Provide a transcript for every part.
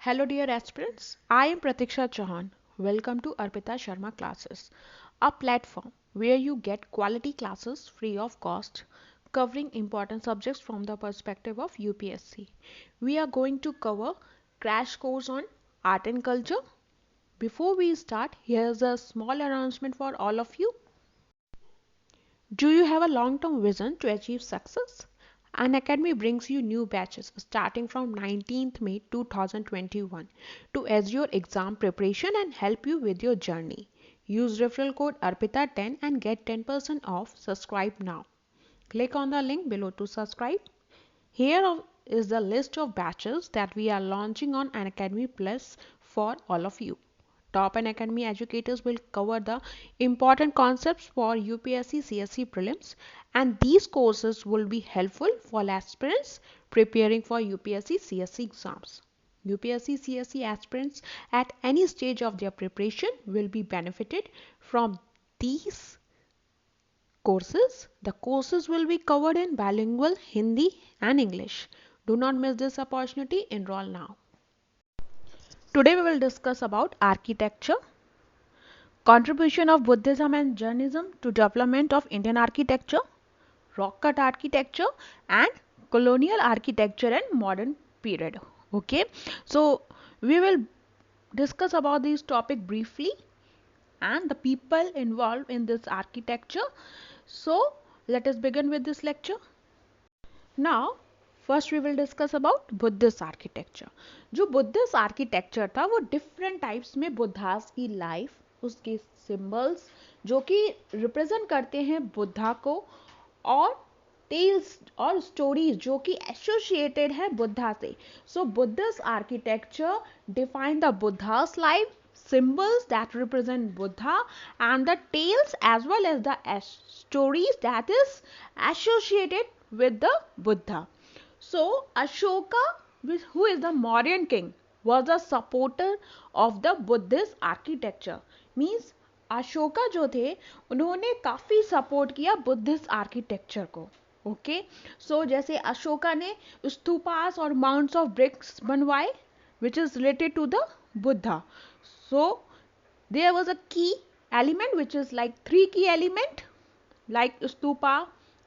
Hello dear aspirants, I am Pratiksha Chauhan. Welcome to Arpita Sharma Classes, a platform where you get quality classes free of cost covering important subjects from the perspective of UPSC. We are going to cover crash course on art and culture. Before we start, here's a small announcement for all of you. Do you have a long-term vision to achieve success? An Academy brings you new batches starting from 19th May 2021 to aid your exam preparation and help you with your journey. Use referral code ARPITA10 and get 10% off. Subscribe now. Click on the link below to subscribe. Here is the list of batches that we are launching on Unacademy Plus for all of you. Top Unacademy educators will cover the important concepts for UPSC CSE prelims, and these courses will be helpful for aspirants preparing for UPSC CSE exams. UPSC CSE aspirants at any stage of their preparation will be benefited from these courses. The courses will be covered in bilingual Hindi and English. Do not miss this opportunity. Enroll now. Today we will discuss about architecture, contribution of Buddhism and Jainism to development of Indian architecture, rock cut architecture and colonial architecture and modern period. Okay, so we will discuss about this topic briefly and the people involved in this architecture. So let us begin with this lecture. Now first we will discuss about Buddhist architecture. जो Buddhist architecture था वो different types में Buddhas की life, उसके symbols जो कि represent करते हैं बुद्धा को, और टेल्स और स्टोरीज जो कि एसोसिएटेड है बुद्धा से. So Buddhist architecture define the Buddha's life, symbols that represent Buddha, and the tales as well as the stories that is associated with the Buddha. So Ashoka, who is the Mauryan king, was a supporter of the Buddhist architecture. Means Ashoka जो थे उन्होंने काफ़ी support किया Buddhist architecture को. Okay, सो जैसे अशोका ने stupas और mounts of BRICS बनवाए which is related to the Buddha. So there was a key element which is like three key element like stupa,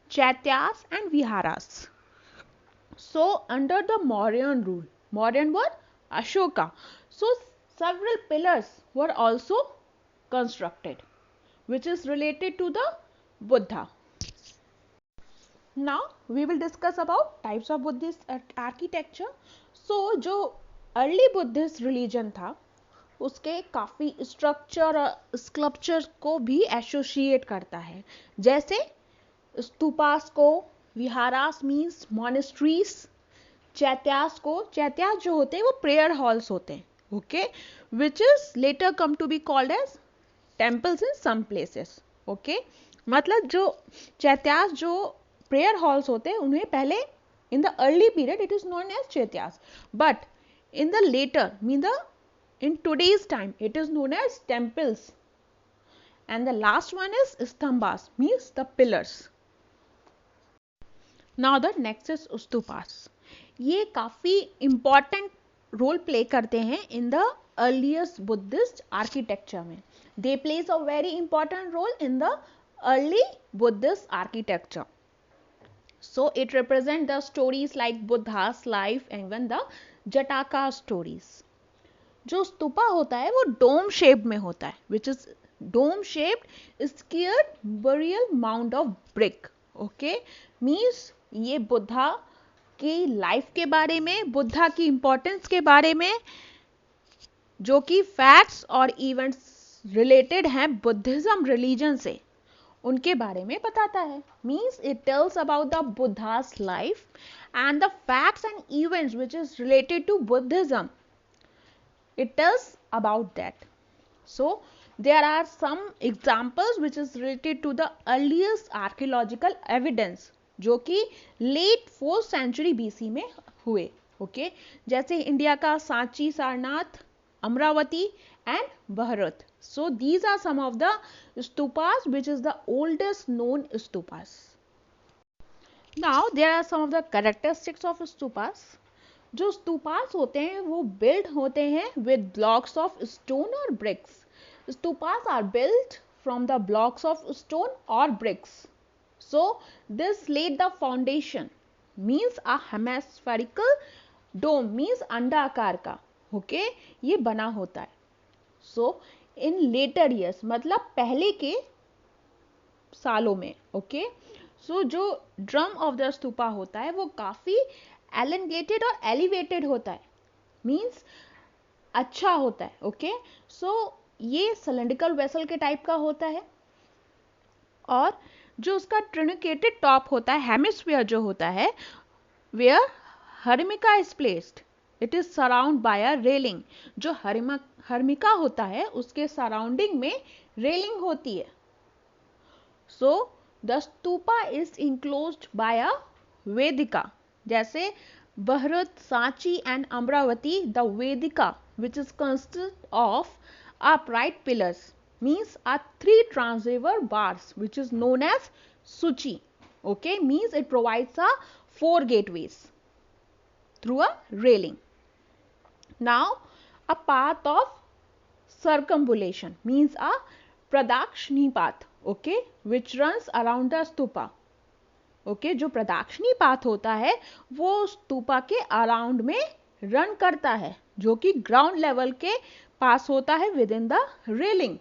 chaityas and viharas. So under the Mauryan rule, Mauryan were Ashoka, so several pillars were also constructed which is related to the Buddha. Now we will discuss about types of Buddhist architecture. So जो early Buddhist religion था उसके काफ़ी structure और sculpture को भी associate करता है, जैसे स्तूपास को, विहारास मीन्स मॉनेस्ट्रीज, चैत्यास को, चैत्यास जो होते हैं वो प्रेयर हॉल्स होते हैं. Okay, which is later come to be called as temples in some places. Okay, मतलब जो चैत्यास जो प्रेयर हॉल्स होते हैं उन्हें पहले in the early period it is known as chaityas, but in the later in today's time it is known as temples, and the last one is stambhas means the pillars. Now the next is stupas. ये काफ़ी important role play करते हैं in the earliest Buddhist architecture में. They plays a very important role in the early Buddhist architecture. So it represents the stories like Buddha's life and even the Jataka stories. जो स्तूपा होता है वो dome shape में होता है, which is dome shaped squared burial mound of brick. Okay, means ये बुद्धा की life के बारे में, बुद्धा की इंपॉर्टेंस के बारे में, जो कि फैक्ट्स और इवेंट्स रिलेटेड हैं बुद्धिज्म रिलीजन से, उनके बारे में बताता है. Means it tells about the Buddha's life and the facts and events which is related to Buddhism. It tells about that. So there are some examples which is related to the earliest archaeological evidence जो कि late 4th century BC में हुए. Okay, जैसे India का Sanchi, Sarnath, Amravati and Bharat. So these are some of the stupas which is the oldest known stupas. Now there are some of the characteristics of stupas. जो stupas होते हैं वो build होते हैं विद ब्लॉक्स ऑफ स्टोन और bricks. Stupas are built from the blocks of stone or bricks. So this laid the foundation, means a hemispherical dome, means अंडाकार का, okay, ये बना होता है. सो इन लेटर ईयर्स, मतलब पहले के सालों में, ओके, सो जो ड्रम ऑफ द स्तूपा होता है वो काफी एलेंगेटेड और एलिवेटेड होता है, मीन्स अच्छा होता है, ओके. सो ये सिलेंड्रिकल वेसल के टाइप का होता है, और जो उसका ट्रिनिकेटेड टॉप होता है, हेमिस्फीयर जो होता है, where harmika is placed, it is surround by a railing. जो हर्मिका होता है उसके सराउंडिंग में रेलिंग होती है. So the stupa is enclosed by a vedika. जैसे Bharhut, Sanchi and Amravati, the vedika which is consist of upright pillars, means are three transceiver bars which is known as suchi, okay, means it provides a 4 gateways through a railing. Now a path of circumambulation, means a pradakshini path, okay, which runs around the stupa. Okay, जो प्रदक्षिणी path होता है वो स्तूपा के around में run करता है, जो कि ग्राउंड लेवल के पास होता है विद इन द रेलिंग.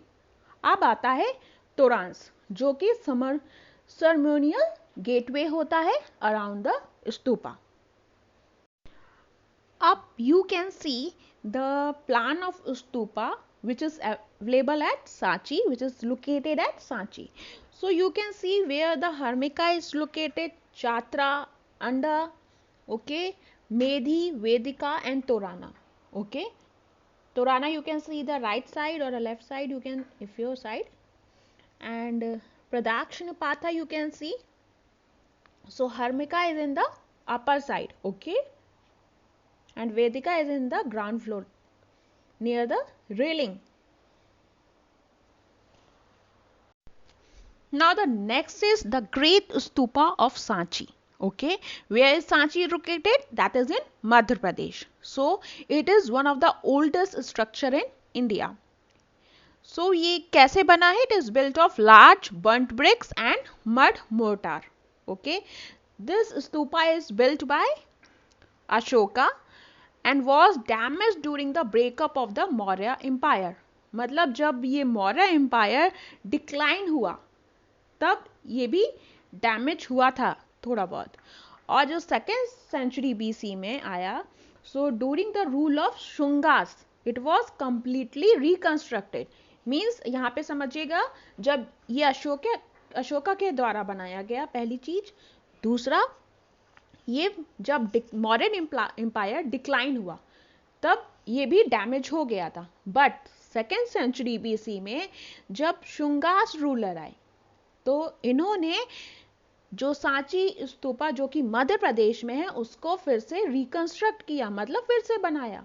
अब आता है तोरांस, जो कि सर्मोनियल गेटवे होता है अराउंड द स्तूपा. अब you can see the plan of stupa which is available at Sanchi, which is located at Sanchi. So you can see where the Hermika is located, Chatra, Anda, okay, Medhi, Vedika and Torana. Okay, Torana you can see the right side or the left side, you can, if your side, and Pradakshinapatha you can see. So Hermika is in the upper side, okay, and Vedika is in the ground floor near the railing. Now the next is the great stupa of Sanchi. Okay, where is Sanchi located? That is in Madhya Pradesh. So it is one of the oldest structure in India. So ये कैसे बना है? It is built of large burnt bricks and mud mortar. Okay, this stupa is built by Ashoka and was damaged during the breakup of the Maurya Empire. मतलब जब ये Maurya empire decline हुआ तब ये भी डैमेज हुआ था थोड़ा बहुत. और जो सेकेंड सेंचुरी बीसी में आया, so during the rule of Shungas it was completely reconstructed. Means यहाँ पे समझिएगा, जब ये अशोका के द्वारा बनाया गया, पहली चीज. दूसरा, ये जब मॉडर्न एम्पायर डिक्लाइन हुआ तब ये भी डैमेज हो गया था. बट सेकेंड सेंचुरी बीसी में जब शुंगास रूलर आए तो इन्होंने जो सांची स्तूपा जो कि मध्य प्रदेश में है उसको फिर से रिकंस्ट्रक्ट किया, मतलब फिर से बनाया.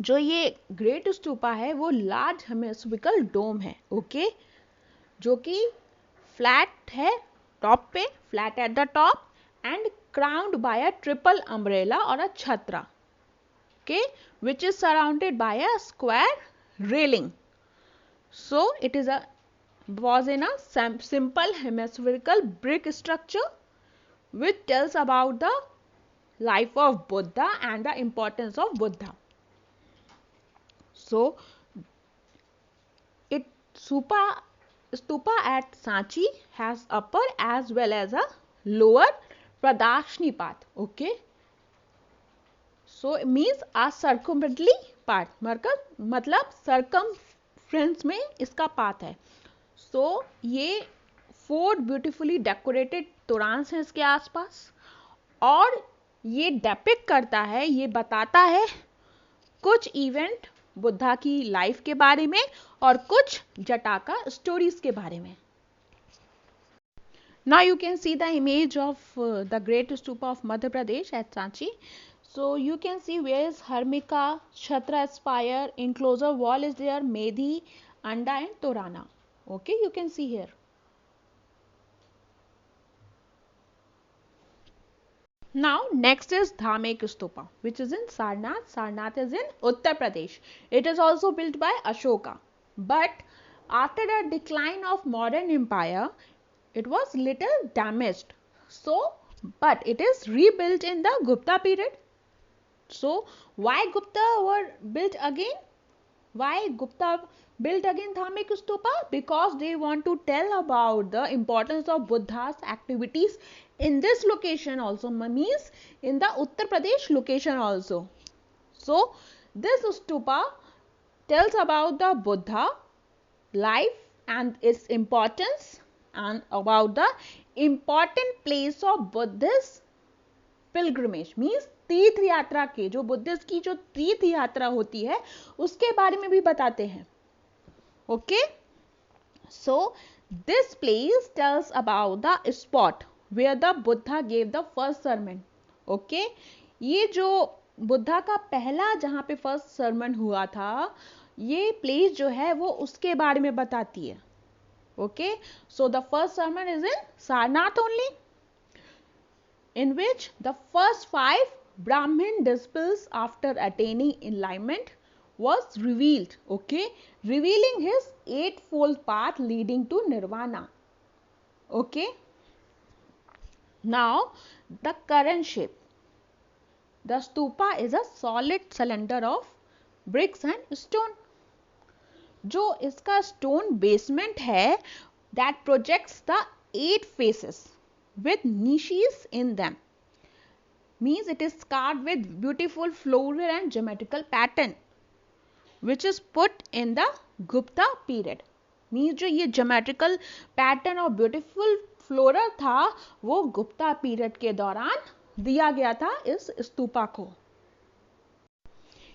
जो ये ग्रेट स्तूपा है वो लार्ज हेमिस्फेरिकल डोम है, ओके, जो कि फ्लैट है टॉप पे, flat at the top and crowned by a triple umbrella और a chhatra, okay, which is surrounded by a square railing. So it is a was in a simple hemispherical brick structure which tells about the life of Buddha and the importance of Buddha. So it stupa at Sanchi has upper as well as a lower Pradakshini path, okay. So it means a circumferentially path, मतलब circumference में इसका path है. सो ये 4 beautifully decorated तोरांस हैं इसके आसपास, और ये डेपिक्ट करता है, ये बताता है कुछ इवेंट बुद्धा की लाइफ के बारे में और कुछ जटाका स्टोरीज के बारे में. Now you can see the image of the great stupa of Madhya Pradesh at Sanchi. So you can see where is Hermika, Chhatra spire, enclosure wall is there, Medhi, Anda and Torana. Okay, you can see here. Now next is Dhamek Stupa, which is in Sarnath. Sarnath is in Uttar Pradesh. It is also built by Ashoka. But after the decline of modern empire, it was little damaged. So, but it is rebuilt in the Gupta period. So, why Gupta were built again? Why Gupta built again Dhamek Stupa? Because they want to tell about the importance of Buddha's activities in this location also, means in the Uttar Pradesh location also. So this stupa tells about the Buddha life and its importance and about the important place of Buddhist pilgrimage, means तीर्थ यात्रा के जो Buddhist की जो तीर्थ यात्रा होती है उसके बारे में भी बताते हैं. Okay, so this place tells about the spot where the Buddha gave the first sermon. Okay, ये जो बुद्धा का पहला जहां पे फर्स्ट सरमन हुआ था, ये प्लेस जो है वो उसके बारे में बताती है. Okay, so the first Sarman is in Sarnath only, in which the first 5 Brahmin disciples after attaining enlightenment was revealed, okay, revealing his eightfold path leading to nirvana. Okay, now the current shape. The stupa is a solid cylinder of bricks and stone. जो इसका stone basement है, that projects the 8 faces with niches in them, means it is carved with beautiful floral and geometrical pattern which is put in the Gupta period. means जो ये geometrical pattern और beautiful floral था वो Gupta period के दौरान दिया गया था इस स्तूपा को.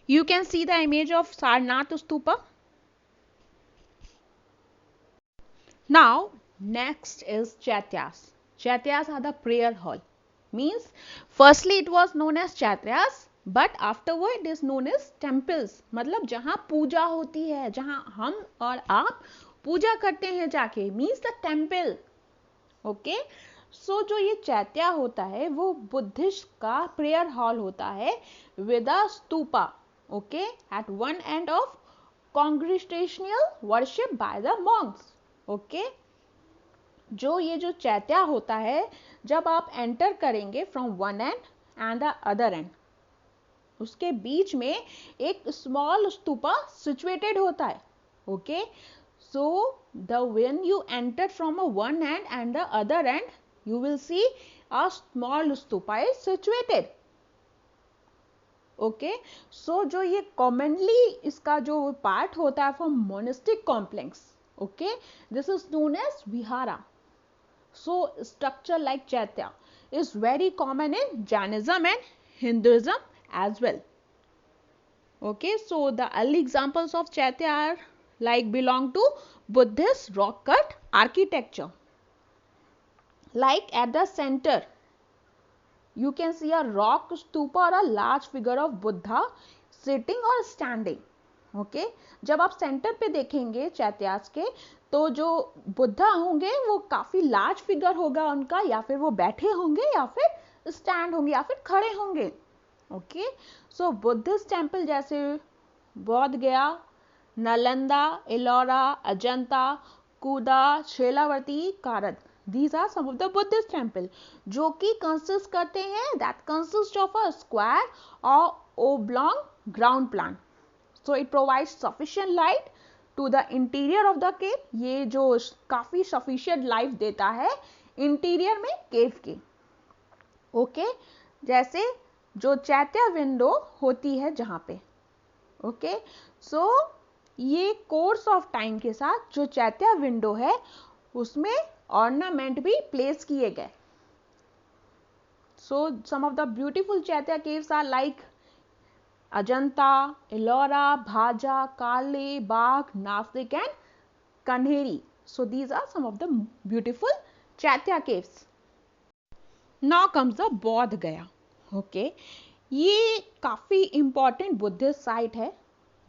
You can see the image of Sarnath stupa. Now next is Chaityas. Chaityas are the prayer hall. Means firstly it was known as Chaityas, but afterward it is known as temples. मतलब जहाँ पूजा होती है, जहाँ हम और आप पूजा करते हैं जाके, means the temple. Okay, so जो ये चैत्या होता है वो बुद्धिस्ट का प्रेयर हॉल होता है with a stupa. Okay, at one end of congregational worship by the monks. Okay, जो ये जो चैत्या होता है, जब आप एंटर करेंगे from one and the other and, उसके बीच में एक स्मॉल स्तूपा सिचुएटेड होता है. Okay, so when you enter from a one end and the other end, you will see a small stupa is situated. Okay, so जो ये commonly इसका जो part होता है from monastic complex, okay, this is known as vihara. So structure like chaitya is very common in Jainism and Hinduism as well. Okay, so the early examples of chaitya are like belong to Buddhist rock cut architecture. Like at the center you can see a rock stupa or a large figure of Buddha sitting or standing. Okay, जब आप centre पे देखेंगे चैत्यास के, तो जो बुद्धा होंगे वो काफी लार्ज फिगर होगा उनका, या फिर वो बैठे होंगे या फिर स्टैंड होंगे या फिर खड़े होंगे. ओके, सो बुद्धिस्ट टेम्पल जैसे बौद्ध गया, नालंदा, एलोरा, अजंता, कूदा, शेलावती, कारद, these are some of the Buddhist temple जो कि consist करते हैं, that consist of a square or oblong ground plan. So it provides sufficient light to the interior of the cave. ये जो काफी sufficient light देता है इंटीरियर में केव के. ओके, जैसे जो चैत्य विंडो होती है जहां पे. ओके, सो ये कोर्स ऑफ टाइम के साथ जो चैत्य विंडो है उसमें ऑर्नामेंट भी प्लेस किए गए. So some of the beautiful chaitya caves are like Ajanta, Ellora, Bhaja, Karla, Bagh, Nashik and Kanheri. So these are some of the beautiful chaitya caves. Now comes the Bodh Gaya. Okay, ये काफी इंपॉर्टेंट बुद्धिस्ट साइट है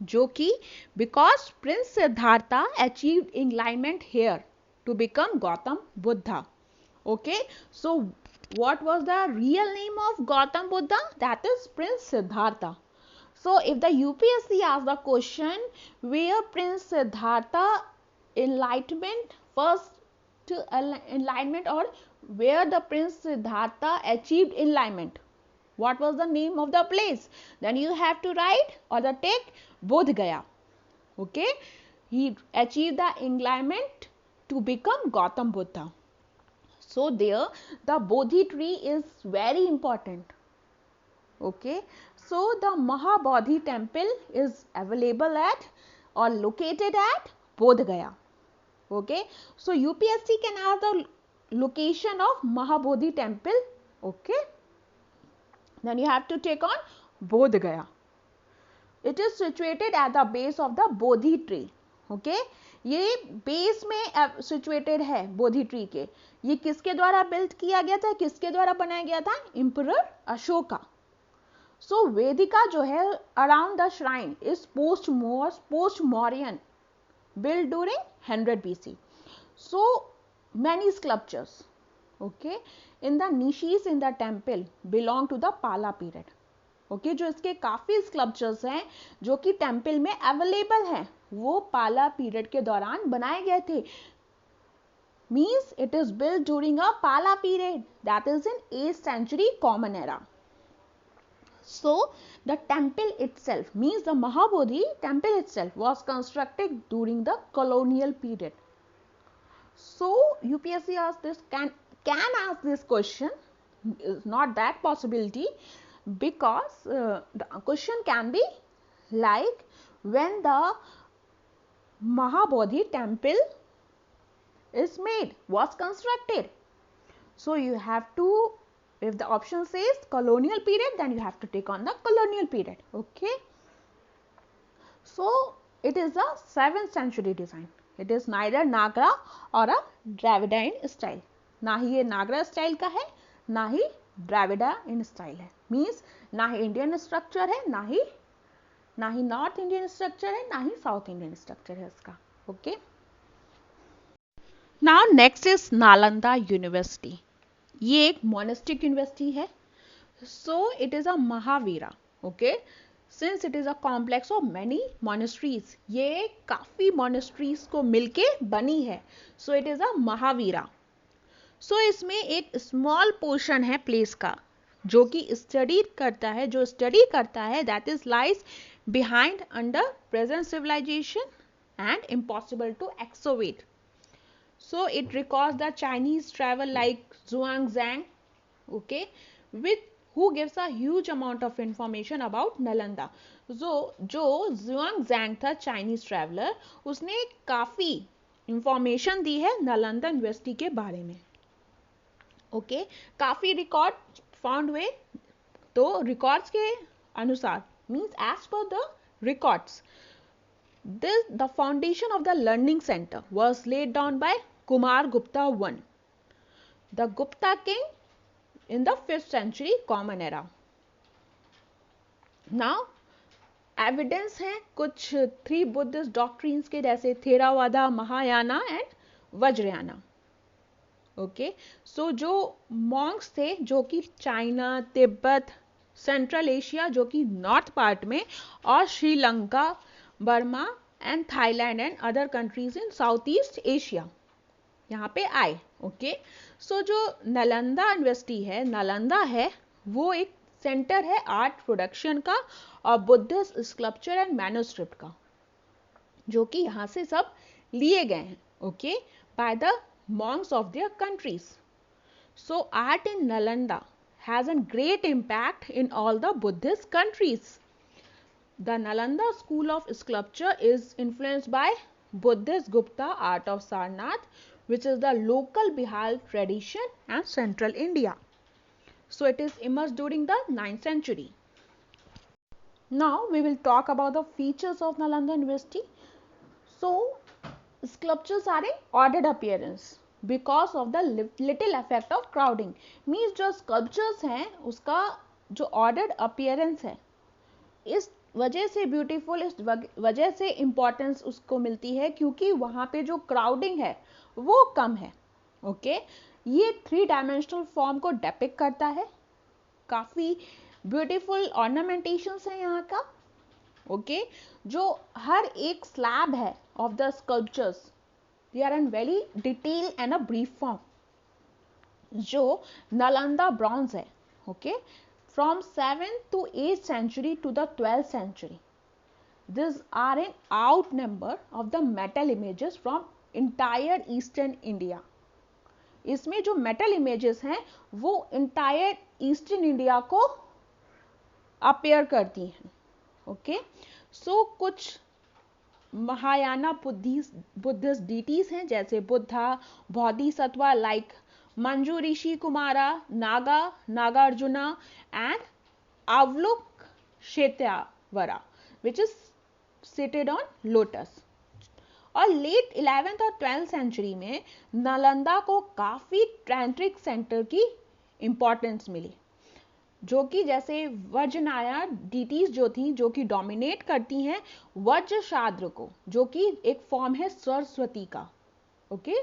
जो कि because Prince Siddhartha achieved enlightenment here to become Gautam Buddha. Okay, so what was the real name of Gautam Buddha? That is Prince Siddhartha. So if the UPSC asks the question where Prince Siddhartha enlightenment first to enlightenment, or where the Prince Siddhartha achieved enlightenment, what was the name of the place? Then you have to write or the take Bodh Gaya. Okay, he achieved the enlightenment to become Gautam Buddha. So there the Bodhi tree is very important. Okay, so the Mahabodhi temple is available at or located at Bodh Gaya. Okay, so UPSC can ask the location of Mahabodhi temple. Okay, then you have to take on Bodh Gaya. It is situated at the base of the Bodhi tree. Okay, ये base में situated है बोधि tree के. ये किसके द्वारा build किया गया था, किसके द्वारा बनाया गया था? एम्परर अशोका. सो वेदिका जो है around the shrine is post Mauryan, built during 100 BC. So many sculptures, okay, in the niches in the temple belong to the Pala period. Okay, जो इसके काफी स्कल्पचर्स हैं जो कि टेम्पल में अवेलेबल हैं वो पाला पीरियड के दौरान बनाए गए थे. Means it is built during a Pala period, that is in 8th century Common Era. So the temple itself, means the Mahabodhi temple itself was constructed during the colonial period. So UPSC asked this, can ask this question, is not that possibility, because the question can be like when the Mahabodhi temple is made, was constructed. So you have to, if the option says colonial period, then you have to take on the colonial period. Okay, so it is a 7th century design. It is neither Nagra or a Dravidian style. ना ही ये नागरा style का है, ना ही द्राविडा in style है. Means ना ही Indian structure है, ना ही north Indian structure है, ना ही साउथ इंडियन स्ट्रक्चर है इसका. Okay, now next is Nalanda university. ये एक मोनेस्टिक यूनिवर्सिटी है. So it is a Mahavira. Okay, since it is a complex of many monasteries, ये काफी मोनेस्ट्रीज को मिलके बनी है. So it is a Mahavira. So इसमें एक स्मॉल पोर्शन है प्लेस का जो कि स्टडी करता है, that is lies behind under present civilization and impossible to excavate. So it records the Chinese travel like Zhuangzang, okay, who gives a huge amount of information about Nalanda. जो Zhuangzang था Chinese traveler, उसने काफी information दी है Nalanda university के बारे में. Okay, काफी record found हुए. तो रिकॉर्ड्स के अनुसार, means as per the records, the foundation of the learning center was laid down by Kumar Gupta I, the Gupta king in the 5th century Common Era. Now evidence है कुछ 3 Buddhist doctrines के, जैसे Theravada, Mahayana and Vajrayana. Okay, so जो Monks थे जो कि China, Tibet, central Asia जो कि नॉर्थ पार्ट में, और Sri Lanka, Burma and Thailand and other countries in south east Asia यहाँ पे आए. ओके, सो जो नालंदा यूनिवर्सिटी है, नालंदा है, वो एक सेंटर है आर्ट प्रोडक्शन का और बुद्धिस्ट स्कल्पचर एंड मैन्युस्क्रिप्ट का, जो कि यहाँ से सब लिए गए हैं. Okay, by the monks of their countries. So art in Nalanda has a great impact in all the Buddhist countries. The Nalanda school of sculpture is influenced by Buddhist Gupta art of Sarnath, which is the local Bihar tradition and central India. So it is emerged during the 9th century. Now we will talk about the features of Nalanda University. So sculptures are in ordered appearance because of the little effect of crowding. Means जो sculptures हैं उसका जो ordered appearance है, इस वजह से beautiful, इस वजह से इम्पोर्टेंस उसको मिलती है क्योंकि वहाँ पे जो क्राउडिंग है वो कम है. ओके, ये 3 डायमेंशनल फॉर्म को डेपिक्ट करता है। काफ़ी ब्यूटीफुल ऑर्नामेंटेशंस है यहाँ का। ओके जो हर एक स्लैब है of the sculptures they are in very detail and a brief form. जो नालंदा ब्रॉन्ज है, okay, from 7th to 8th century to the 12th century. These are an outnumber of the metal images from entire eastern India. इसमें जो metal images हैं वो entire eastern India को appear करती हैं। Okay सो कुछ महायाना बुद्धिस्ट डीटीज हैं जैसे Buddha, Bodhisattva like Manju Rishi Kumara, Nagarjuna and Avalok Shetyavara which is seated on lotus. और लेट 11th और 12th सेंचुरी में नालंदा को काफ़ी टैंट्रिक सेंटर की इम्पोर्टेंस मिली, जो कि जैसे वज्रनाया डीटीज जो थी जो कि डोमिनेट करती हैं वज्र शाद्र को, जो कि एक फॉर्म है सरस्वती का। Okay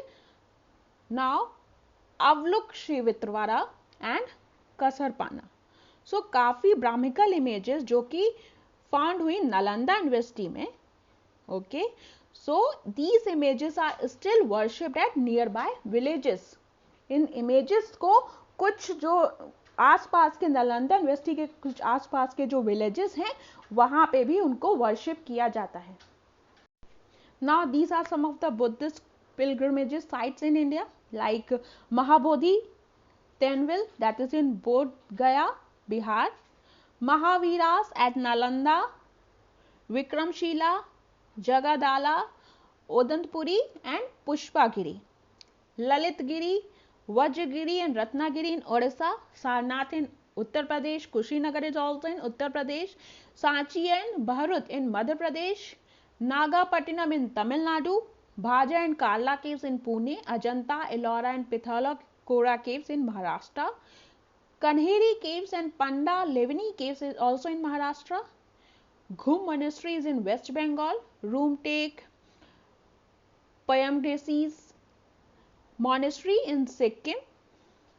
now Avaluk Shrivitravara and Kasarpana. So काफ़ी ब्राह्मिकल इमेजेस जो कि फाउंड हुई नालंदा यूनिवर्सिटी में। Okay so these images are still worshipped at nearby villages. इन images को कुछ जो आसपास के नालंदा यूनिवर्सिटी के कुछ आसपास के जो villages हैं वहां पे भी उनको worship किया जाता है। Now these are some of the Buddhist pilgrimages sites in India like Mahabodhi Tenville that is in Bodh Gaya, Bihar, Mahaviras at Nalanda, Vikramshila, Jagadala, Odantpuri and Pushpagiri, Lalitgiri, Vajragiri and Ratnagiri in Odisha, Sarnath in Uttar Pradesh, Kushinagar is also in Uttar Pradesh, Sanchi and Bharuch in Madhya Pradesh, Nagapattinam in Tamil Nadu, Bhaja and Karla caves in Pune, Ajanta, Ellora and Pithala Kora caves in Maharashtra, Kanheri caves and Panda Levini caves is also in Maharashtra, Ghum monastery is in West Bengal, Roomtake, Payamdesis monastery in Sikkim.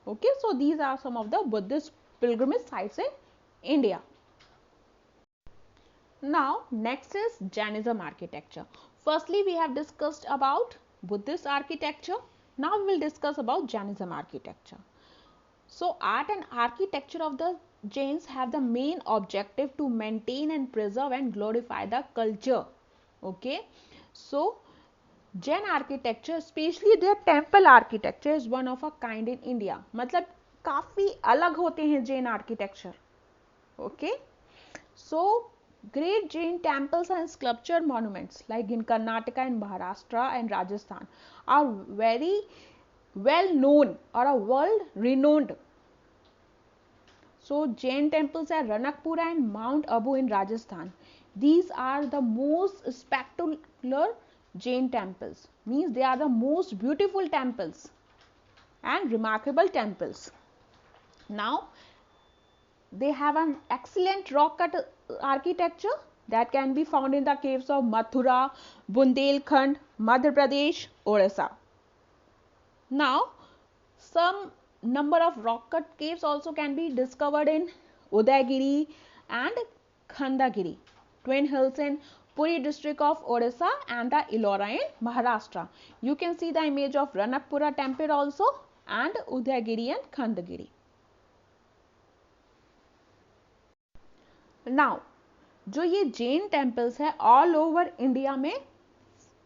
Okay, so these are some of the Buddhist pilgrimage sites in India. Now, next is Jainism architecture. Firstly, we have discussed about Buddhist architecture. Now, we will discuss about Jainism architecture. So, art and architecture of the Jains have the main objective to maintain and preserve and glorify the culture. Okay, so Jain architecture, especially their temple architecture, is one of a kind in India. मतलब काफ़ी अलग होते हैं Jain architecture. Okay, so great Jain temples and sculpture monuments like in Karnataka and Maharashtra and Rajasthan are very well known or are world renowned. So Jain temples are Ranakpura and Mount Abu in Rajasthan. These are the most spectacular Jain temples, means they are the most beautiful temples and remarkable temples. Now they have an excellent rock cut architecture that can be found in the caves of Mathura, Bundelkhand, Madhya Pradesh, Orissa. Now some number of rock cut caves also can be discovered in Udaygiri and Khandagiri, twin hills in Puri district of Odisha and the Ellora in Maharashtra. You can see the image of Ranakpura temple also and Udaygiri and Khandagiri. Now, जो ये Jain temples है all over India में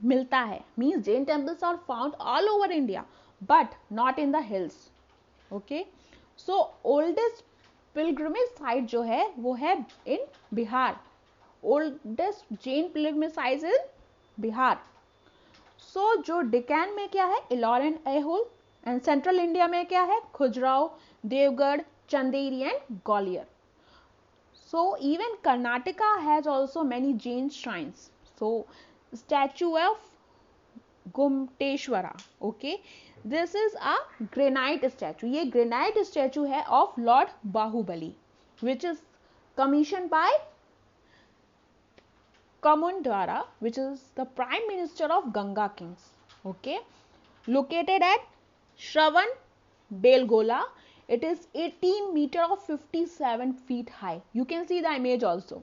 मिलता है, means Jain temples are found all over India but not in the hills. Okay, so oldest pilgrimage site जो है वो है in Bihar. Oldest Jain pilgrimage site in Bihar. So जो डिकैन में क्या है, Ellora and Aihole, and central India में क्या है, Khajuraho, Deogarh, Chanderi and Gwalior. So even Karnataka has also many Jain shrines. So statue of Gumteshwara, okay, this is a granite statue. ये granite statue है of Lord Bahubali, which is commissioned by Kamundwara, which is the Prime Minister of Ganga Kings. Okay, located at Shravan Belgola. It is 18 meter or 57 feet high. You can see the image also.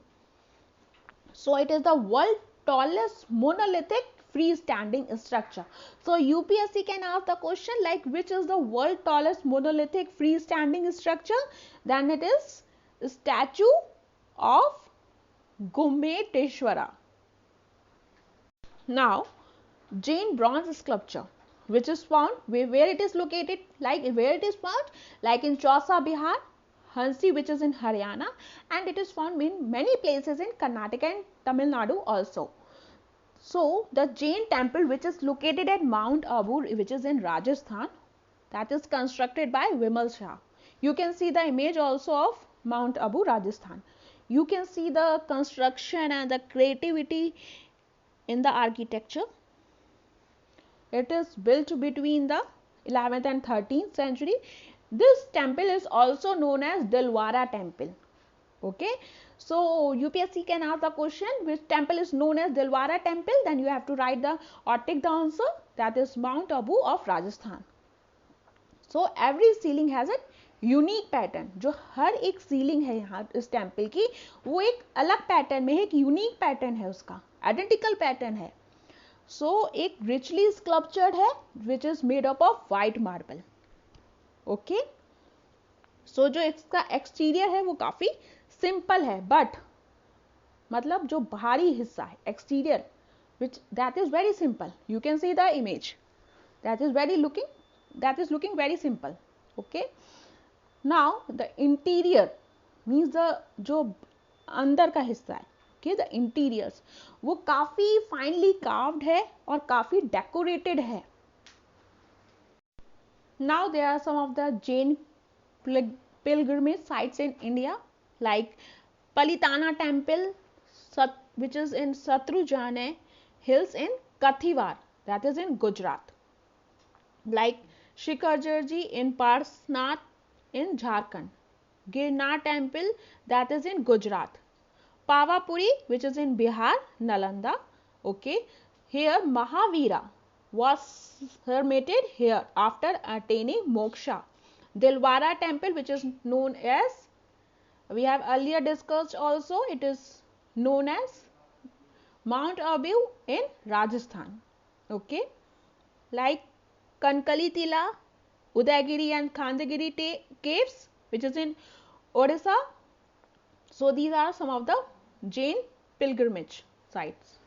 So it is the world tallest monolithic freestanding structure. So UPSC can ask the question like which is the world tallest monolithic freestanding structure? Then it is statue of Gometeshwara. Now Jain bronze sculpture which is found where it is located, like where it is found, like in Chausa, Bihar, Hansi which is in Haryana, and it is found in many places in Karnataka and Tamil Nadu also. So the Jain temple which is located at Mount Abu which is in Rajasthan, that is constructed by Vimal Shah. You can see the image also of Mount Abu, Rajasthan. You can see the construction and the creativity in the architecture. It is built between the 11th and 13th century. This temple is also known as Dilwara temple. Okay, so UPSC can ask the question which temple is known as Dilwara temple, then you have to write the or take the answer, that is Mount Abu of Rajasthan. So every ceiling has a unique pattern, जो हर एक ceiling है यहाँ इस temple की वो एक अलग pattern में, एक यूनिक पैटर्न है, उसका आइडेंटिकल पैटर्न है. सो एक रिचली स्कल्पचर्ड है which is made up of white marble. Okay, so जो इसका एक्सटीरियर है वो काफी सिंपल है, बट मतलब जो बाहरी हिस्सा है exterior which that is very simple. You can see the image, that is looking very simple. Okay, now the interior means the जो अंदर का हिस्सा है, okay, the interiors वो काफी finely carved है और काफी decorated है. Now there are some of the Jain pilgrimage sites in India like Palitana temple which is in Satrujane hills in Kathiawar, that is in Gujarat, like Shikarjarji in Parsnath in Jharkhand, Girnar temple that is in Gujarat, Pavapuri which is in Bihar, Nalanda. Okay, here Mahavira was hermited here after attaining moksha. Dilwara temple which is known as, we have earlier discussed also, it is known as Mount Abu in Rajasthan. Okay, like Kankali Tila, Udaygiri and Khandagiri caves which is in Odisha. So these are some of the Jain pilgrimage sites.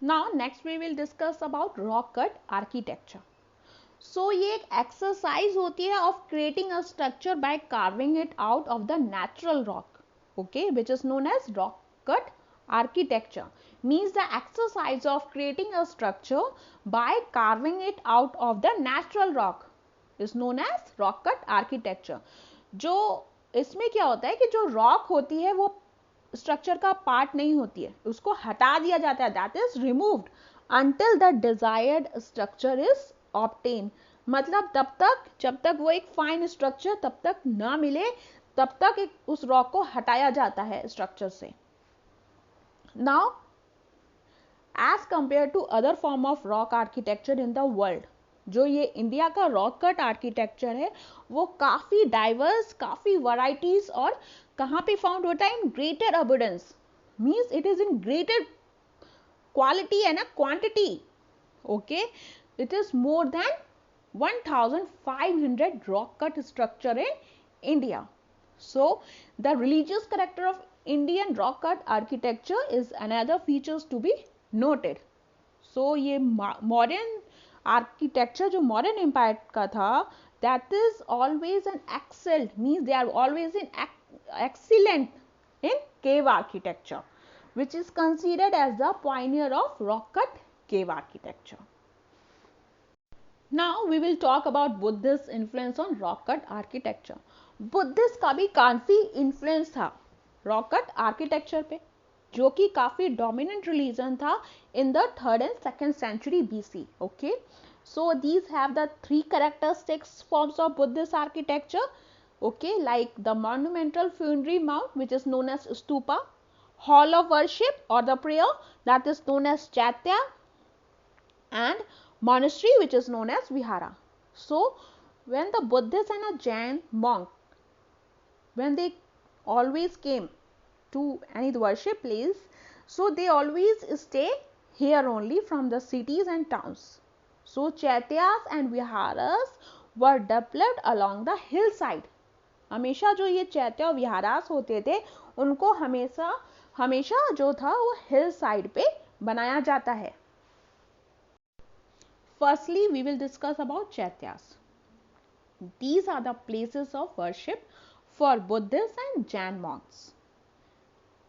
Now next we will discuss about rock cut architecture. So ये एक exercise होती है of creating a structure by carving it out of the natural rock, okay, which is known as rock cut architecture. Means the exercise of creating a structure by carving it out of the natural rock is known as rock cut architecture. जो इसमें क्या होता है कि जो rock होती है वो structure का part नहीं होती है, उसको हटा दिया जाता है, that is removed until the desired structure is obtained. मतलब तब तक जब तक वो एक फाइन स्ट्रक्चर तब तक ना मिले तब तक उस रॉक को हटाया जाता है स्ट्रक्चर से. Now as compare to other form of rock architecture in the world, जो ये इंडिया का रॉक कट आर्किटेक्चर है वो काफी डाइवर्स, काफी वैरायटीज और कहाँ पे फाउंड होता है, in greater abundance. Means it is in greater quality and quantity. Okay, it is more than 1500 rock cut structure in India. So the religious character of Indian rock cut architecture is another features to be noted. So ये modern architecture जो modern empire का था, that is always an excelled, means they are always in excellent in cave architecture, which is considered as the pioneer of rock cut cave architecture. Now we will talk about Buddhist influence on rock cut architecture. Buddhist का भी काफी influence था rock cut architecture पे, जो कि काफी dominant religion था in the 3rd and 2nd century BC. Okay, so these have the 3 characteristics forms of Buddhist architecture. Okay, like the monumental funerary mound which is known as stupa, hall of worship or the prayer that is known as chaitya, and monastery which is known as vihara. So when the Buddhist and a Jain monk, when they always came to any worship place, so they always stay here only from the cities and towns. So chaityas and viharas were developed along the hillside. हमेशा जो ये चैत्य और विहारास होते थे उनको हमेशा हमेशा जो था वो हिल साइड पे बनाया जाता है. Firstly, we will discuss about chaityas. These are the places of worship for Buddhists and Jain monks.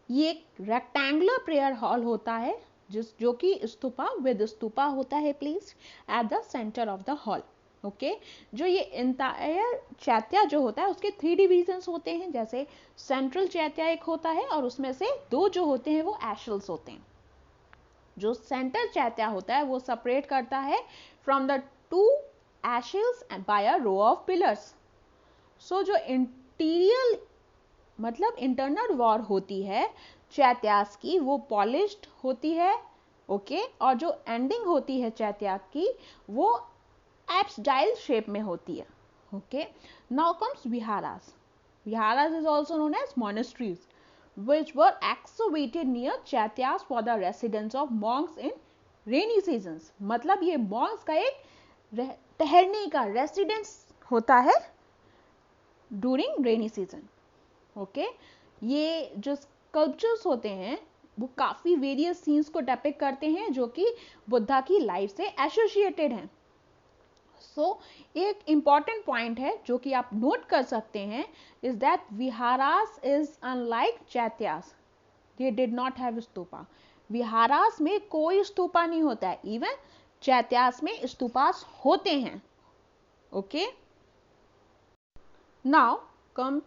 ये एक रेक्टेंगुलर प्रेयर हॉल होता है जो कि स्तूपा विद स्तूपा होता है placed at the centre of the hall. Okay, जो ये इंटायर चैत्या जो होता है उसके 3 डिविजन्स होते हैं. जैसे सेंट्रल चैत्या एक होता है और उसमें से 2 जो होते हैं वो एशल्स होते हैं. जो सेंटर चैत्या होता है वो सेपरेट करता है from the 2 aisles by a row of pillars. So जो इंटीरियर मतलब इंटरनल वॉल होती है चैत्यास की वो पॉलिश्ड होती है. ओके, और जो एंडिंग होती है चैत्या की वो एप्सडाइल शेप में होती है. Okay, now comes viharas. Viharas is also known as monasteries which were excavated near chaityas for the residence of monks in rainy seasons. मतलब ये monks का एक ठहरने का रेसिडेंस होता है ड्यूरिंग रेनी सीजन. ओके, ये जो स्कल्पचर्स होते हैं वो काफ़ी वेरियस सीन्स को डिपिक्ट करते हैं जो कि बुद्धा की लाइफ से एसोसिएटेड हैं. सो एक इम्पॉर्टेंट पॉइंट है जो कि आप नोट कर सकते हैं is that viharas is unlike chaityas. They did not have stupa. Viharas में कोई स्तूपा नहीं होता है. इवन चैत्यास में स्तूपास होते हैं. Okay, now come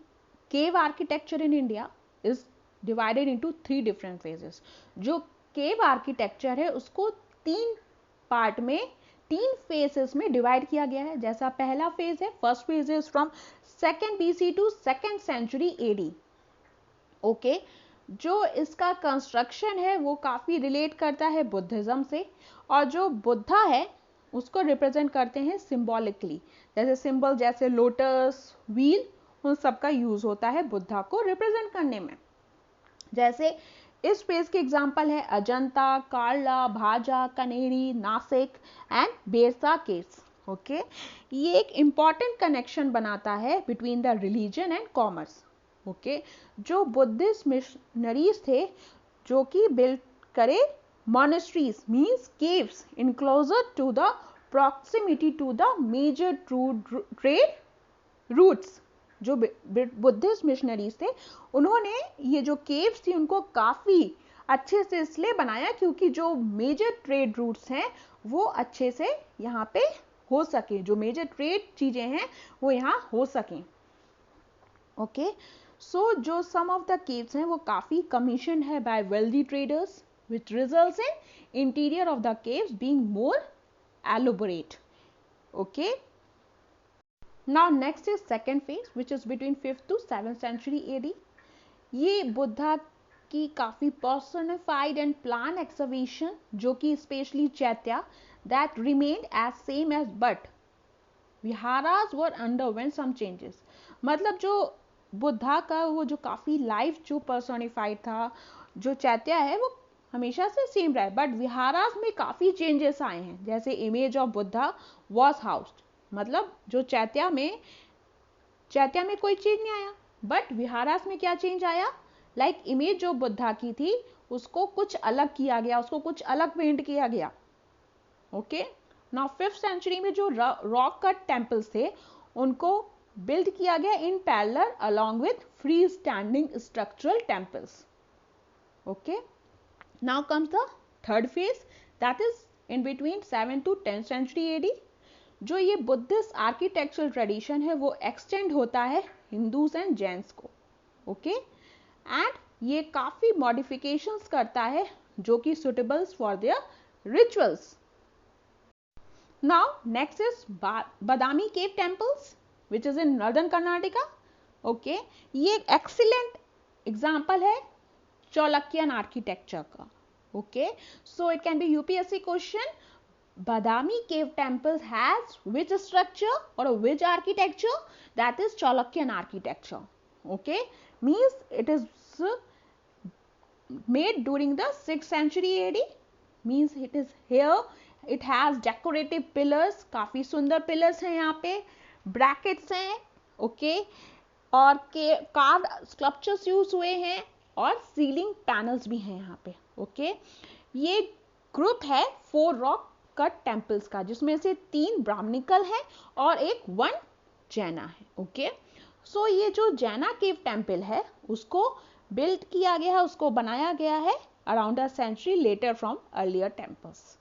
cave architecture in India is divided into 3 different phases. जो cave architecture है उसको 3 पार्ट में 3 phases में डिवाइड किया गया है. जैसा पहला फेज है, first phase is from 2nd BC to 2nd century AD. Okay, जो इसका कंस्ट्रक्शन है वो काफ़ी रिलेट करता है बुद्धिज्म से और जो बुद्धा है उसको रिप्रेजेंट करते हैं सिंबॉलिकली. जैसे सिंबल जैसे लोटस, व्हील, उन सब का यूज होता है बुद्धा को रिप्रेजेंट करने में. जैसे इस फेज के एग्जांपल है Ajanta, Karla, Bhaja, Kanheri, Nashik and Bedsa caves. Okay, ये एक इंपॉर्टेंट कनेक्शन बनाता है between the religion and commerce. Okay, जो बुद्धिस्ट मिशनरीज थे जो कि बिल्ड करे monasteries means caves in closer to the proximity to the major trade routes. जो बुद्धिस्ट मिशनरीज थे उन्होंने ये जो केव्स थी उनको काफ़ी अच्छे से इसलिए बनाया क्योंकि जो मेजर ट्रेड रूट्स हैं वो अच्छे से यहाँ पे हो सके. जो मेजर ट्रेड चीज़ें हैं वो यहाँ हो सकें. ओके, सो जो सम ऑफ द केव्स हैं वो काफ़ी कमीशन है by wealthy traders which results in interior of the caves being more elaborate. Okay, now next is second phase which is between 5th to 7th century AD. ये बुद्धा की काफ़ी personified and planned excavation जो कि specially chaitya that remained as same as but viharas were underwent some changes. मतलब जो बुद्धा का वो जो काफ़ी लाइफ जो personified था, जो चैत्या है वो हमेशा से सेम रहा है बट विहारास में काफ़ी चेंजेस आए हैं. जैसे image of Buddha was housed. मतलब जो चैत्या में कोई चेंज नहीं आया बट विहारास में क्या चेंज आया. लाइक इमेज जो बुद्धा की थी उसको कुछ अलग किया गया, उसको कुछ अलग पेंट किया गया. ओके, नाउ 5th सेंचुरी में जो रॉक कट टेम्पल्स थे उनको बिल्ड किया गया in parallel along with free standing structural temples. Okay, now comes the third phase that is in between 7th to 10th century AD. जो ये Buddhist architectural tradition है वो एक्सटेंड होता है हिंदूज एंड जैन्स को. ओके, एंड ये काफ़ी modifications करता है जो कि suitables for their rituals. Now next is Badami cave temples which is in northern Karnataka. Okay, ये एक एक्सीलेंट एग्जाम्पल है Cholakyan architecture का. Okay, so it can be UPSC question Badami cave temples has which structure or which architecture? That is Chalukyan architecture. Okay, means it is made during the 6th century AD. Means it is here. It has decorative pillars, काफी सुंदर pillars हैं यहाँ पे, brackets हैं, okay, और card sculptures use हुए हैं और सीलिंग पैनल्स भी हैं यहाँ पे. ओके, ये ग्रुप है 4 रॉक कट टेम्पल्स का, जिसमें से 3 ब्राह्मणिकल है और एक 1 जैना है. ओके, सो ये जो जैना केव टेम्पल है उसको बिल्ड किया गया है, उसको बनाया गया है around a century later from earlier temples.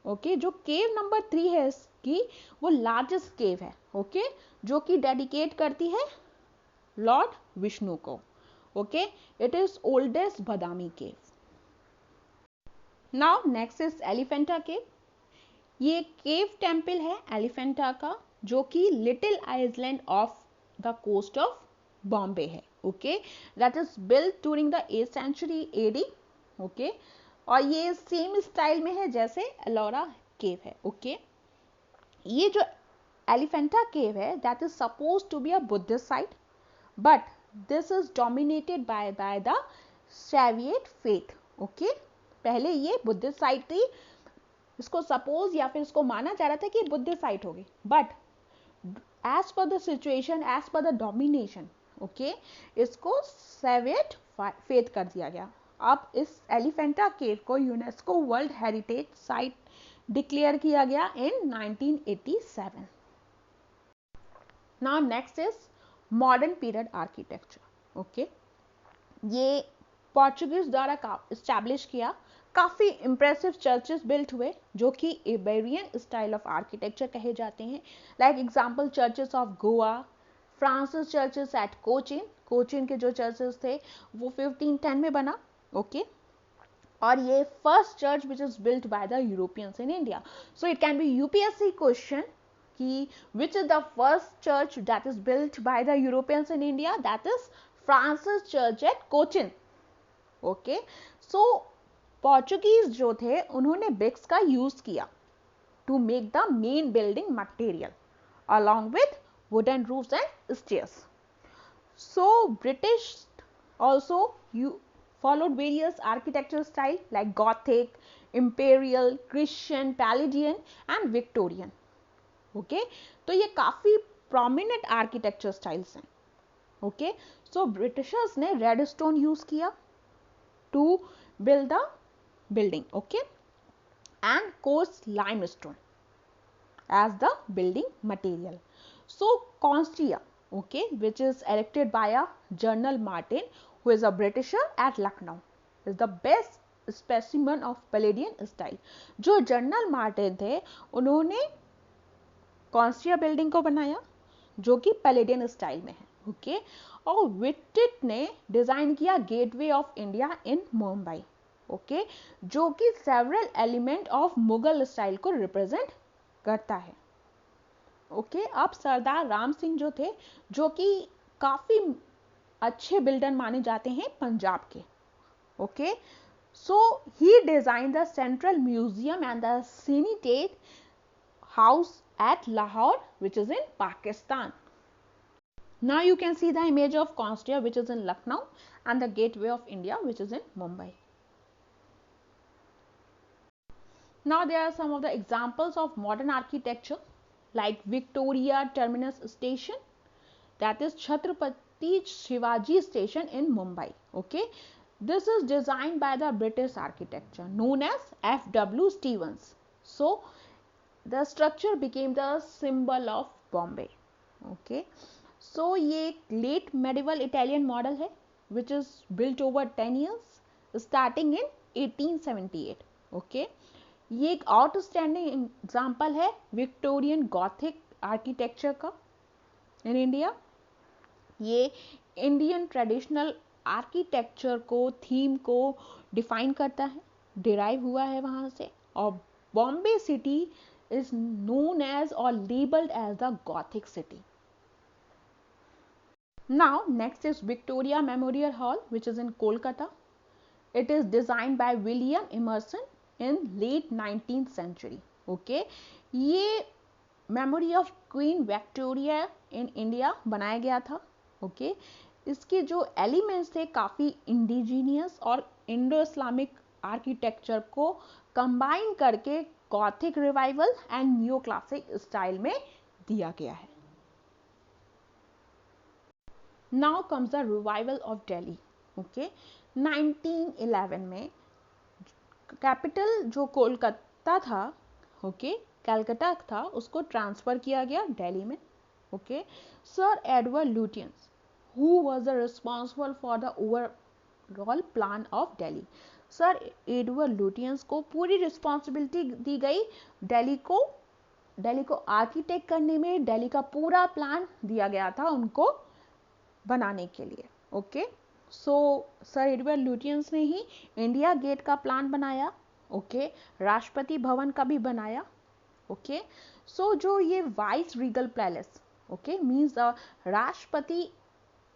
Okay, जो केव नंबर 3 है इसकी वो लार्जेस्ट केव है. ओके, जो कि डेडिकेट करती है लॉर्ड विष्णु को. Okay, it is oldest Badami cave. Now next is Elephanta cave. ये केव टेम्पल है एलिफेंटा का, जो कि little island off the coast of Bombay है. Okay, that is built during the 8th century AD. Okay, और ये सेम स्टाइल में है जैसे एलोरा केव है. ओके, ये जो एलिफेंटा केव है that is suppose to be a Buddhist site, but this is dominated by the Saivite faith. Okay, पहले ये बुद्धिस्ट साइट थी, इसको सपोज या फिर इसको माना जा रहा था कि बुद्धिस्ट साइट होगी, but as per the situation, as per the domination, okay, इसको सैवियत फेथ कर दिया गया. अब इस एलिफेंटा केव को UNESCO world heritage site declare किया गया इन 1987. Now next is modern period architecture. Okay, ये पोर्चुगीज द्वारा इस्टेब्लिश किया. काफी इंप्रेसिव चर्चेस बिल्ट हुए जो कि इबेरियन स्टाइल ऑफ आर्किटेक्चर कहे जाते हैं. Like example churches of Goa, Francis churches at Cochin. Cochin के जो चर्चेस थे वो 1510 में बना. ओके, और ये first church which is built by the Europeans in India. So it can be UPSC question कि which is the first church that is built by the Europeans in India? That is Francis Church at Cochin. Okay, so Portuguese जो थे उन्होंने bricks का use किया to make the main building material along with wooden roofs and stairs. So British also followed various architectural style like Gothic, Imperial, Christian, Palladian and Victorian. Okay, तो ये काफी prominent architecture styles हैं. Okay, so Britishers ने red stone use किया to build the building. Okay, and coarse limestone as the building material. So Constantia, okay, which is erected by a General Martin who is a Britisher at Lucknow, is the best specimen of Palladian style. जो general Martin थे उन्होंने कॉन्स्टिया building को बनाया जो कि पैलेडियन style में है. Okay, और विटिट ने डिजाइन किया gateway of India in Mumbai. Okay, जो कि several element of Mughal style को रिप्रेजेंट करता है. ओके, अब सरदार राम सिंह जो थे, जो कि काफी अच्छे बिल्डर माने जाते हैं पंजाब के. Okay, so he designed the central museum and the senate house at Lahore, which is in Pakistan. Now you can see the image of Constantia, which is in Lucknow, and the Gateway of India, which is in Mumbai. Now there are some of the examples of modern architecture like Victoria Terminus Station, that is Chhatrapati Shivaji Station in Mumbai. Okay, this is designed by the British architecture known as F.W. Stevens. So the structure became the symbol of Bombay. Okay, so ये late medieval Italian model है which is built over 10 years starting in 1878. Okay, ये एक outstanding example है Victorian Gothic architecture का in India. ये Indian traditional architecture को, theme को define करता है, derive हुआ है वहाँ से. और Bombay city is known as or labeled as the Gothic city. Now next is Victoria Memorial Hall, which is in Kolkata. It is designed by William Emerson in late 19th century. Okay, ये memory of queen Victoria in India बनाया गया था। Okay, इसके जो elements थे काफ़ी indigenous और Indo Islamic architecture को कंबाइन करके Gothic revival and new classic style में दिया गया है। Now comes the revival of Delhi. Okay, 1911 में कैपिटल जो कोलकाता था, ओके, कलकत्ता था, उसको ट्रांसफर किया गया दिल्ली में। Okay, sir Edward Lutyens who was the responsible for the overall plan of Delhi. Sir Edward Lutyens को पूरी रिस्पॉन्सिबिलिटी दी गई दिल्ली को आर्किटेक्ट करने में। दिल्ली का पूरा प्लान दिया गया था उनको बनाने के लिए। Okay, so sir Edward Lutyens ने ही इंडिया गेट का प्लान बनाया। ओके, राष्ट्रपति भवन का भी बनाया। ओके, सो जो ये vice Regal palace, okay, means Rashtrapati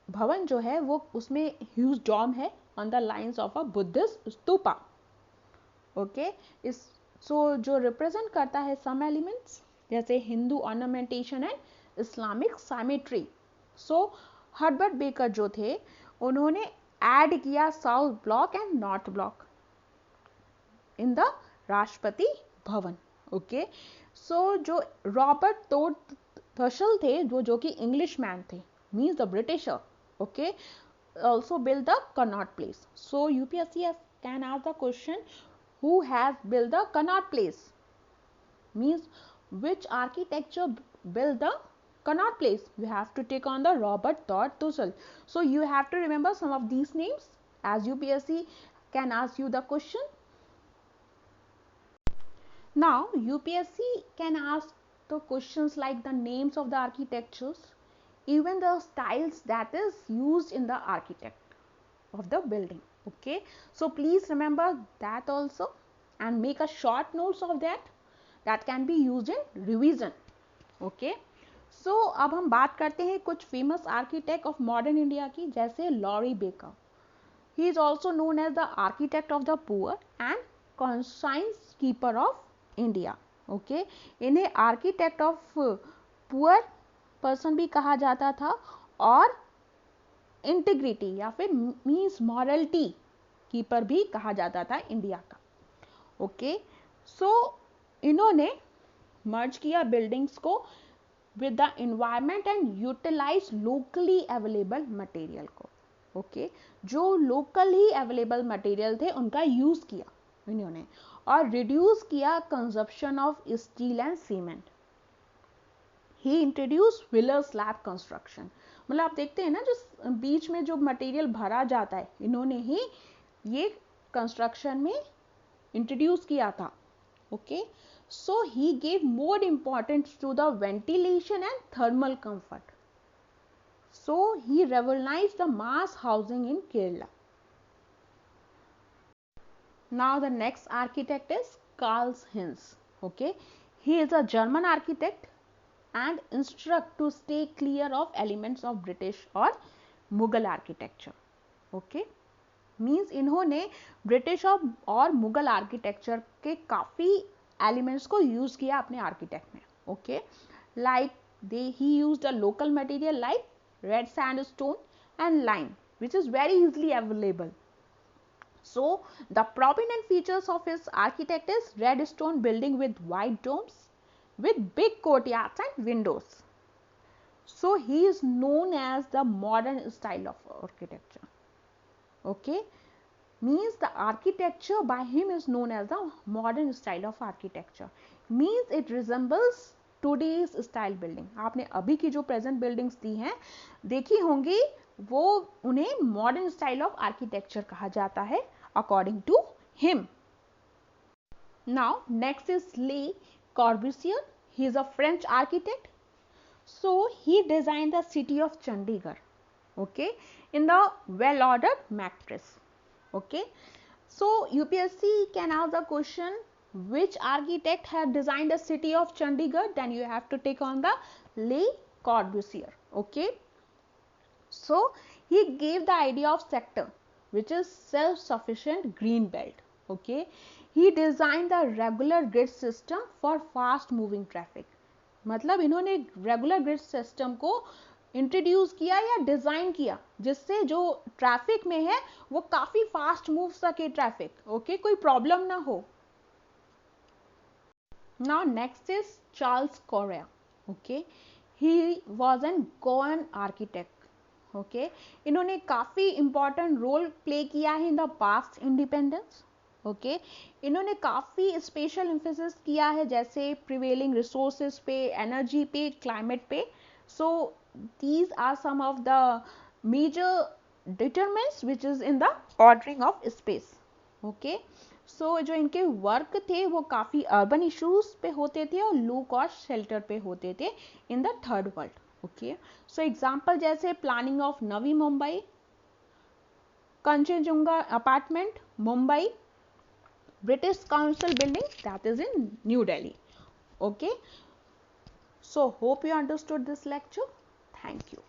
Bhavan जो है वो उसमें ह्यूज डॉम है on the lines of a Buddhist stupa. Okay, इस सो जो रिप्रेजेंट करता है सम एलिमेंट्स जैसे Hindu ornamentation and Islamic symmetry. So Herbert baker जो थे उन्होंने ऐड किया south block and north block in the Rashtrapati Bhavan. Okay, so जो रॉबर्ट टोड थर्शल थे जो कि इंग्लिश मैन थे, means the britisher, okay, also built the Connaught Place. So UPSC can ask the question, who has built the Connaught Place? Means which architecture built the Connaught Place? You have to take on the Robert Todd Tussell. So you have to remember some of these names as UPSC can ask you the question. Now UPSC can ask the questions like the names of the architectures, even the styles that is used in the architect of the building. Okay, so please remember that also and make a short notes of that can be used in revision. Okay, so अब हम बात करते हैं कुछ famous architect of modern India की, जैसे Laurie Baker. He is also known as the architect of the poor and conscience keeper of India. Okay, इन्हें architect of poor person भी कहा जाता था और इंटीग्रिटी या फिर मीन्स मॉरलिटी कीपर भी कहा जाता था इंडिया का। ओके, सो इन्होंने मर्ज किया बिल्डिंग्स को with the environment and utilize locally available material को। ओके, जो लोकल ही अवेलेबल मटेरियल थे उनका यूज किया इन्होंने और रिड्यूस किया consumption of steel and cement. He introduce wheeler slab construction, मतलब आप देखते हैं ना जो बीच में जो मटेरियल भरा जाता है, इन्होंने ही ये कंस्ट्रक्शन में इंट्रोड्यूस किया था। Okay, so he gave more importance to the ventilation and thermal comfort. So he revolutionised the mass housing in Kerala. Now the next architect is Karl Hinz. Okay, he is a German architect and instruct to stay clear of elements of British or Mughal architecture. Okay, means इन्होंने British और Mughal architecture के काफ़ी elements को use किया अपने architect में। Okay, like he used a local material like red sandstone and lime which is very easily available. So the prominent features of his architect is red stone building with white domes with big courtyards and windows. So he is known as the modern style of architecture. Okay, means the architecture by him is known as the modern style of architecture. Means it resembles today's style building. आपने अभी की जो present buildings दी हैं देखी होंगी, वो उन्हें modern style of architecture कहा जाता है according to him. Now next is Le Corbusier. He is a French architect. So he designed the city of Chandigarh, okay, in the well ordered matrix. Okay, so UPSC can ask the question, which architect had designed the city of Chandigarh? Then you have to take on the Le Corbusier. Okay, so he gave the idea of sector which is self-sufficient green belt. Okay, he designed the regular grid system for fast moving traffic. मतलब इन्होंने regular grid system को introduce किया या design किया जिससे जो traffic में है वो काफी फास्ट मूव सके ट्रैफिक, ओके, कोई प्रॉब्लम ना हो। Now next is Charles Correa. Okay, he was an Goan architect. Okay, इन्होंने काफी इंपॉर्टेंट रोल प्ले किया है in the past independence. Okay, इन्होंने काफी स्पेशल एम्फेसिस किया है जैसे प्रिवेलिंग रिसोर्सेज पे, एनर्जी पे, क्लाइमेट पे। So these are some of the major determinants which is in the ordering of space. Okay, so जो इनके वर्क थे वो काफ़ी अर्बन इश्यूज पे होते थे और लो कॉस्ट शेल्टर पे होते थे in the third world. Okay, so example जैसे planning of Navi Mumbai, Kanchenjunga apartment Mumbai, British Council building that is in New Delhi. Okay, so hope you understood this lecture. Thank you.